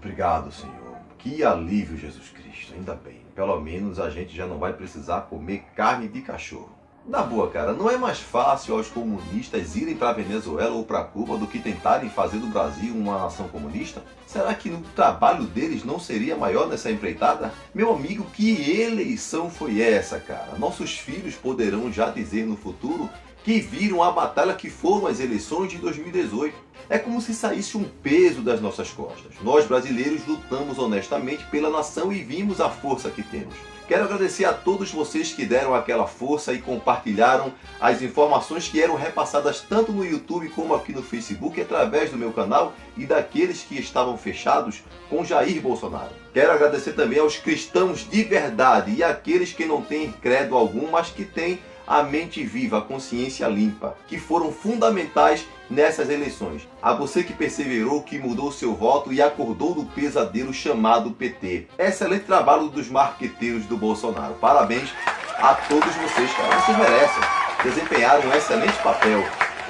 Obrigado, Senhor. Que alívio, Jesus Cristo. Ainda bem. Pelo menos a gente já não vai precisar comer carne de cachorro. Na boa, cara, não é mais fácil aos comunistas irem para a Venezuela ou para Cuba do que tentarem fazer do Brasil uma nação comunista? Será que o trabalho deles não seria maior nessa empreitada? Meu amigo, que eleição foi essa, cara? Nossos filhos poderão já dizer no futuro que viram a batalha que foram as eleições de 2018. É como se saísse um peso das nossas costas. Nós brasileiros lutamos honestamente pela nação e vimos a força que temos. Quero agradecer a todos vocês que deram aquela força e compartilharam as informações que eram repassadas tanto no YouTube como aqui no Facebook através do meu canal e daqueles que estavam fechados com Jair Bolsonaro. Quero agradecer também aos cristãos de verdade e àqueles que não têm credo algum, mas que têm a mente viva, a consciência limpa, que foram fundamentais nessas eleições. A você que perseverou, que mudou seu voto e acordou do pesadelo chamado PT. Excelente trabalho dos marqueteiros do Bolsonaro. Parabéns a todos vocês, cara. Vocês merecem. Desempenharam um excelente papel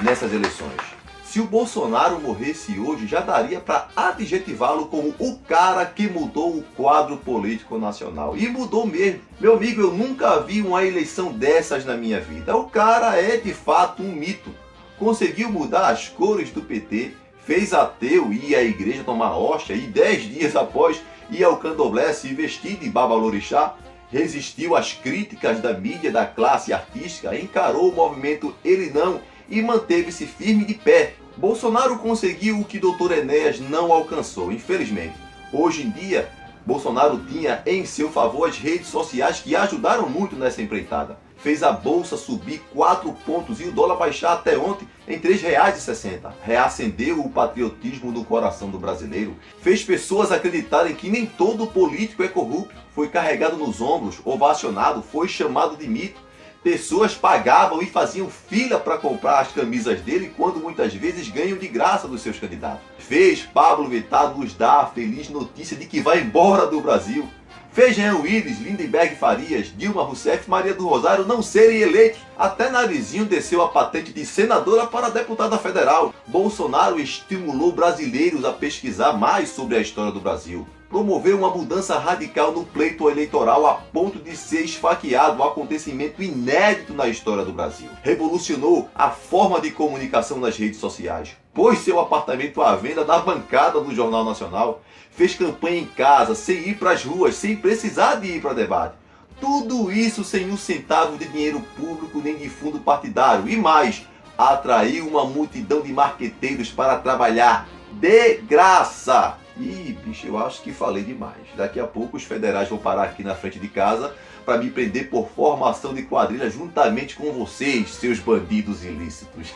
nessas eleições. Se o Bolsonaro morresse hoje, já daria para adjetivá-lo como o cara que mudou o quadro político nacional. E mudou mesmo. Meu amigo, eu nunca vi uma eleição dessas na minha vida. O cara é de fato um mito. Conseguiu mudar as cores do PT, fez ateu ir à igreja tomar hóstia e 10 dias após ir ao candomblé se vestir de babalorixá, resistiu às críticas da mídia, da classe artística, encarou o movimento Ele Não e manteve-se firme de pé. Bolsonaro conseguiu o que Dr. Enéas não alcançou, infelizmente. Hoje em dia, Bolsonaro tinha em seu favor as redes sociais que ajudaram muito nessa empreitada. Fez a bolsa subir 4 pontos e o dólar baixar até ontem em R$ 3,60. Reacendeu o patriotismo no coração do brasileiro. Fez pessoas acreditarem que nem todo político é corrupto. Foi carregado nos ombros, ovacionado, foi chamado de mito. Pessoas pagavam e faziam fila para comprar as camisas dele, quando muitas vezes ganham de graça dos seus candidatos. Fez Pablo Vittar nos dar a feliz notícia de que vai embora do Brasil. Fez Jean Willis, Lindenberg Farias, Dilma Rousseff e Maria do Rosário não serem eleitos. Até Narizinho desceu a patente de senadora para deputada federal. Bolsonaro estimulou brasileiros a pesquisar mais sobre a história do Brasil. Promoveu uma mudança radical no pleito eleitoral a ponto de ser esfaqueado, um acontecimento inédito na história do Brasil. Revolucionou a forma de comunicação nas redes sociais. Pôs seu apartamento à venda na bancada do Jornal Nacional. Fez campanha em casa, sem ir para as ruas, sem precisar de ir para debate. Tudo isso sem um centavo de dinheiro público nem de fundo partidário. E mais, atraiu uma multidão de marqueteiros para trabalhar de graça. Ih, bicho, eu acho que falei demais. Daqui a pouco os federais vão parar aqui na frente de casa para me prender por formação de quadrilha juntamente com vocês, seus bandidos ilícitos.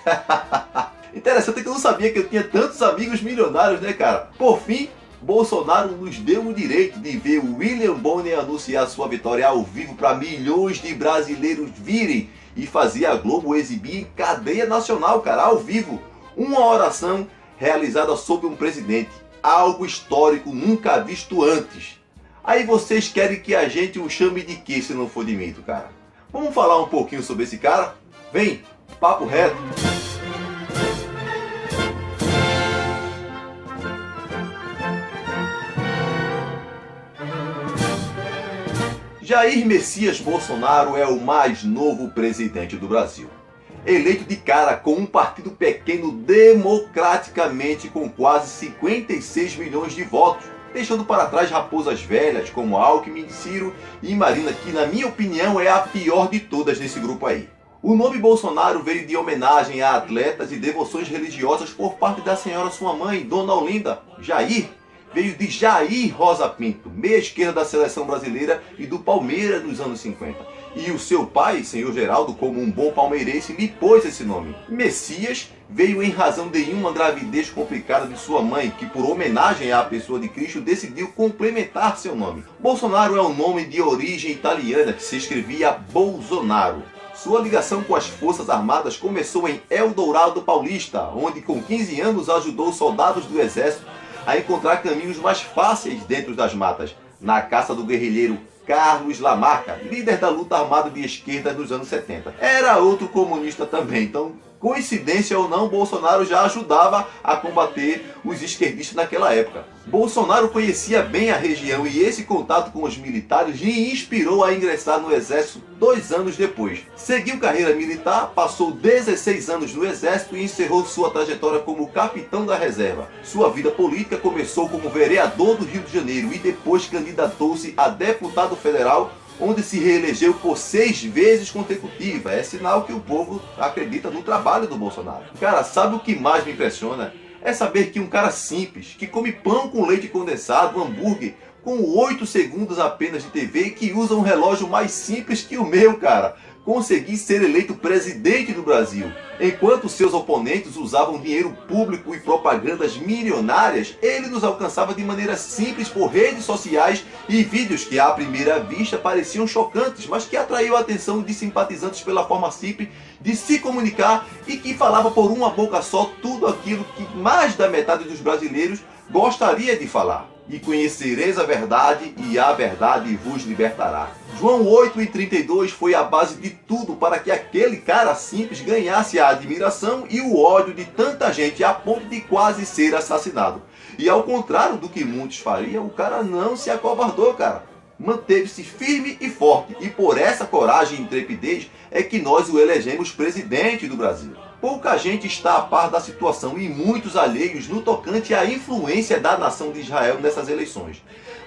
Interessante que eu não sabia que eu tinha tantos amigos milionários, né, cara? Por fim, Bolsonaro nos deu o direito de ver o William Bonner anunciar sua vitória ao vivo para milhões de brasileiros virem e fazer a Globo exibir em cadeia nacional, cara, ao vivo, uma oração realizada sobre um presidente. Algo histórico nunca visto antes. Aí vocês querem que a gente o chame de quê se não for de mito, cara? Vamos falar um pouquinho sobre esse cara? Vem, papo reto. Jair Messias Bolsonaro é o mais novo presidente do Brasil. Eleito de cara com um partido pequeno democraticamente com quase 56 milhões de votos, deixando para trás raposas velhas como Alckmin, Ciro e Marina, que na minha opinião é a pior de todas nesse grupo aí. O nome Bolsonaro veio de homenagem a atletas e devoções religiosas por parte da senhora sua mãe, Dona Olinda. Jair veio de Jair Rosa Pinto, meia esquerda da seleção brasileira e do Palmeiras nos anos 50. E o seu pai, senhor Geraldo, como um bom palmeirense, lhe pôs esse nome. Messias veio em razão de uma gravidez complicada de sua mãe, que por homenagem à pessoa de Cristo decidiu complementar seu nome. Bolsonaro é um nome de origem italiana que se escrevia Bolsonaro. Sua ligação com as Forças Armadas começou em Eldorado Paulista, onde com 15 anos ajudou soldados do exército a encontrar caminhos mais fáceis dentro das matas, na caça do guerrilheiro Carlos Lamarca, líder da luta armada de esquerda nos anos 70. Era outro comunista também, então Coincidência ou não, Bolsonaro já ajudava a combater os esquerdistas naquela época. Bolsonaro conhecia bem a região e esse contato com os militares lhe inspirou a ingressar no exército 2 anos depois. Seguiu carreira militar, passou 16 anos no exército e encerrou sua trajetória como capitão da reserva. Sua vida política começou como vereador do Rio de Janeiro e depois candidatou-se a deputado federal, onde se reelegeu por 6 vezes consecutivas. É sinal que o povo acredita no trabalho do Bolsonaro. Cara, sabe o que mais me impressiona? É saber que um cara simples, que come pão com leite condensado, hambúrguer, com 8 segundos apenas de TV, que usa um relógio mais simples que o meu, cara, conseguir ser eleito presidente do Brasil. Enquanto seus oponentes usavam dinheiro público e propagandas milionárias, ele nos alcançava de maneira simples por redes sociais e vídeos que à primeira vista pareciam chocantes, mas que atraiu a atenção de simpatizantes pela forma simples de se comunicar e que falava por uma boca só tudo aquilo que mais da metade dos brasileiros gostaria de falar. E conhecereis a verdade, e a verdade vos libertará. João 8,32 foi a base de tudo para que aquele cara simples ganhasse a admiração e o ódio de tanta gente a ponto de quase ser assassinado. E ao contrário do que muitos fariam, o cara não se acovardou, cara. Manteve-se firme e forte, e por essa coragem e intrepidez é que nós o elegemos presidente do Brasil. Pouca gente está a par da situação e muitos alheios no tocante à influência da nação de Israel nessas eleições.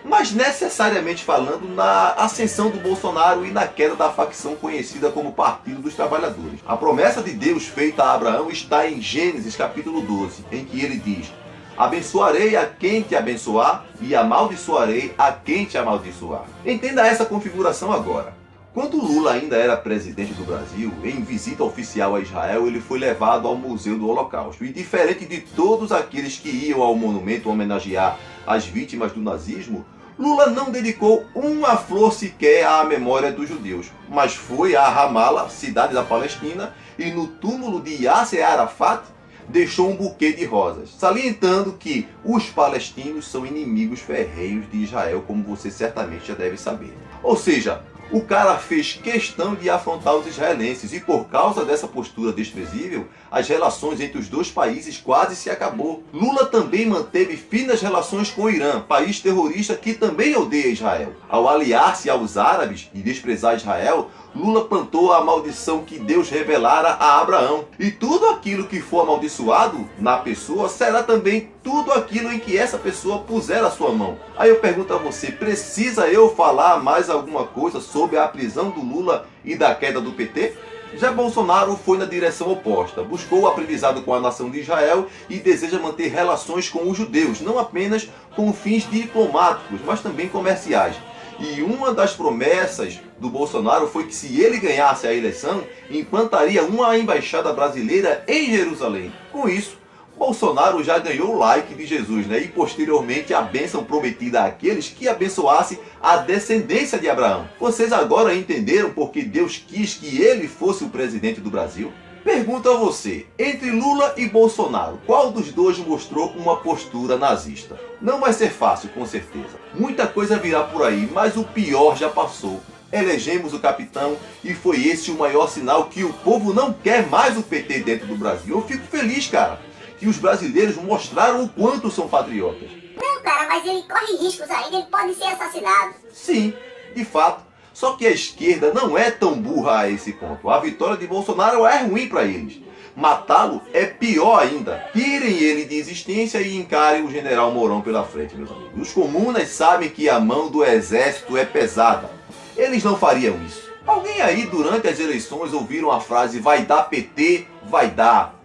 Mas necessariamente falando na ascensão do Bolsonaro e na queda da facção conhecida como Partido dos Trabalhadores. A promessa de Deus feita a Abraão está em Gênesis capítulo 12, em que ele diz: abençoarei a quem te abençoar e amaldiçoarei a quem te amaldiçoar. Entenda essa configuração agora. Quando Lula ainda era presidente do Brasil, em visita oficial a Israel, ele foi levado ao Museu do Holocausto. E diferente de todos aqueles que iam ao monumento homenagear as vítimas do nazismo, Lula não dedicou uma flor sequer à memória dos judeus, mas foi a Ramallah, cidade da Palestina, e no túmulo de Yasser Arafat deixou um buquê de rosas, salientando que os palestinos são inimigos ferrenhos de Israel, como você certamente já deve saber. Ou seja, o cara fez questão de afrontar os israelenses e por causa dessa postura desprezível, as relações entre os dois países quase se acabou. Lula também manteve finas relações com o Irã, país terrorista que também odeia Israel. Ao aliar-se aos árabes e desprezar Israel, Lula plantou a maldição que Deus revelara a Abraão. E tudo aquilo que for amaldiçoado na pessoa será também tudo aquilo em que essa pessoa puser a sua mão. Aí eu pergunto a você, precisa eu falar mais alguma coisa sobre a prisão do Lula e da queda do PT? Já Bolsonaro foi na direção oposta, buscou o aprendizado com a nação de Israel e deseja manter relações com os judeus, não apenas com fins diplomáticos, mas também comerciais. E uma das promessas do Bolsonaro foi que se ele ganhasse a eleição, implantaria uma embaixada brasileira em Jerusalém. Com isso, Bolsonaro já ganhou o like de Jesus, né? E posteriormente a bênção prometida àqueles que abençoassem a descendência de Abraão. Vocês agora entenderam porque Deus quis que ele fosse o presidente do Brasil? Pergunto a você, entre Lula e Bolsonaro, qual dos dois mostrou uma postura nazista? Não vai ser fácil, com certeza. Muita coisa virá por aí, mas o pior já passou. Elegemos o capitão e foi esse o maior sinal que o povo não quer mais o PT dentro do Brasil. Eu fico feliz, cara, que os brasileiros mostraram o quanto são patriotas. Não, cara, mas ele corre riscos ainda, ele pode ser assassinado. Sim, de fato. Só que a esquerda não é tão burra a esse ponto. A vitória de Bolsonaro é ruim para eles. Matá-lo é pior ainda. Tirem ele de existência e encarem o general Mourão pela frente, meus amigos. Os comunas sabem que a mão do exército é pesada. Eles não fariam isso. Alguém aí durante as eleições ouviram a frase vai dar PT, vai dar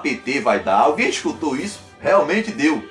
PT, vai dar. Alguém escutou isso? Realmente deu.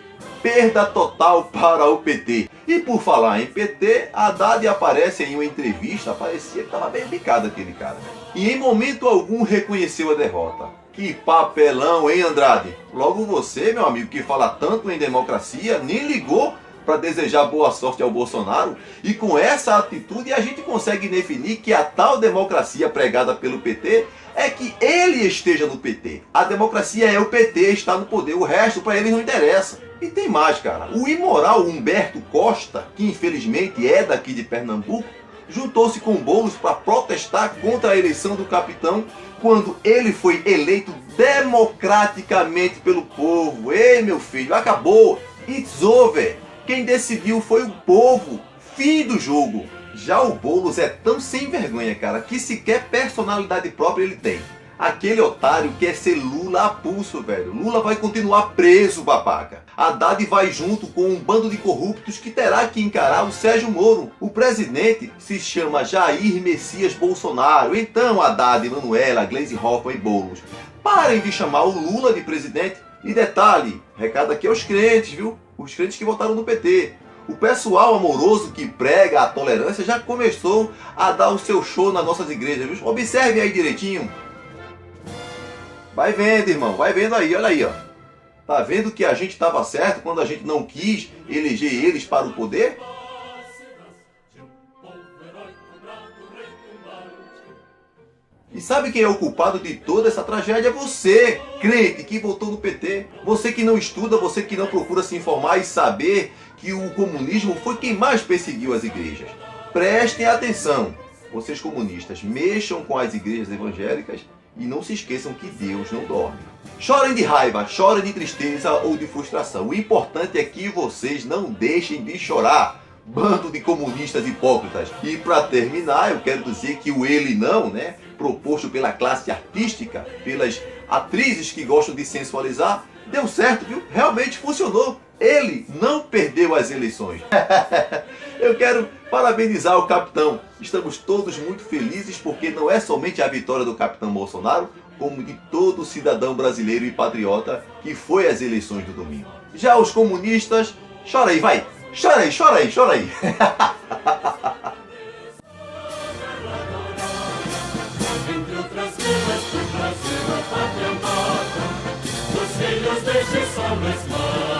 Perda total para o PT. E por falar em PT, Haddad aparece em uma entrevista, parecia que estava bem picado aquele cara. E em momento algum reconheceu a derrota. Que papelão, hein, Andrade? Logo você, meu amigo, que fala tanto em democracia, nem ligou para desejar boa sorte ao Bolsonaro. E com essa atitude a gente consegue definir que a tal democracia pregada pelo PT é que ele esteja no PT. A democracia é o PT estar no poder, o resto para eles não interessa. E tem mais, cara. O imoral Humberto Costa, que infelizmente é daqui de Pernambuco, juntou-se com Boulos para protestar contra a eleição do capitão quando ele foi eleito democraticamente pelo povo. Ei, meu filho, acabou. It's over. Quem decidiu foi o povo. Fim do jogo. Já o Boulos é tão sem vergonha, cara, que sequer personalidade própria ele tem. Aquele otário quer ser Lula a pulso, velho. Lula vai continuar preso, babaca. Haddad vai junto com um bando de corruptos que terá que encarar o Sérgio Moro. O presidente se chama Jair Messias Bolsonaro. Então, Haddad, Manuela, Gleisi Hoffmann e Boulos, parem de chamar o Lula de presidente. E detalhe, recado aqui aos crentes, viu? Os crentes que votaram no PT. O pessoal amoroso que prega a tolerância já começou a dar o seu show nas nossas igrejas, viu? Observem aí direitinho. Vai vendo, irmão, vai vendo aí, olha aí, ó. Tá vendo que a gente estava certo quando a gente não quis eleger eles para o poder? E sabe quem é o culpado de toda essa tragédia? Você, crente, que votou no PT. Você que não estuda, você que não procura se informar e saber que o comunismo foi quem mais perseguiu as igrejas. Prestem atenção, vocês comunistas, mexam com as igrejas evangélicas e não se esqueçam que Deus não dorme. Chorem de raiva, chorem de tristeza ou de frustração. O importante é que vocês não deixem de chorar. Bando de comunistas hipócritas. E para terminar, eu quero dizer que o ele não, né, proposto pela classe artística, pelas atrizes que gostam de sensualizar, deu certo, viu? Realmente funcionou. Ele não perdeu as eleições. Eu quero parabenizar o capitão. Estamos todos muito felizes porque não é somente a vitória do capitão Bolsonaro, como de todo cidadão brasileiro e patriota que foi às eleições do domingo. Já os comunistas, chora aí, vai! Chora aí, chora aí, chora aí! Entre outras vidas, do Brasil a pátria amada, dos filhos deste sol no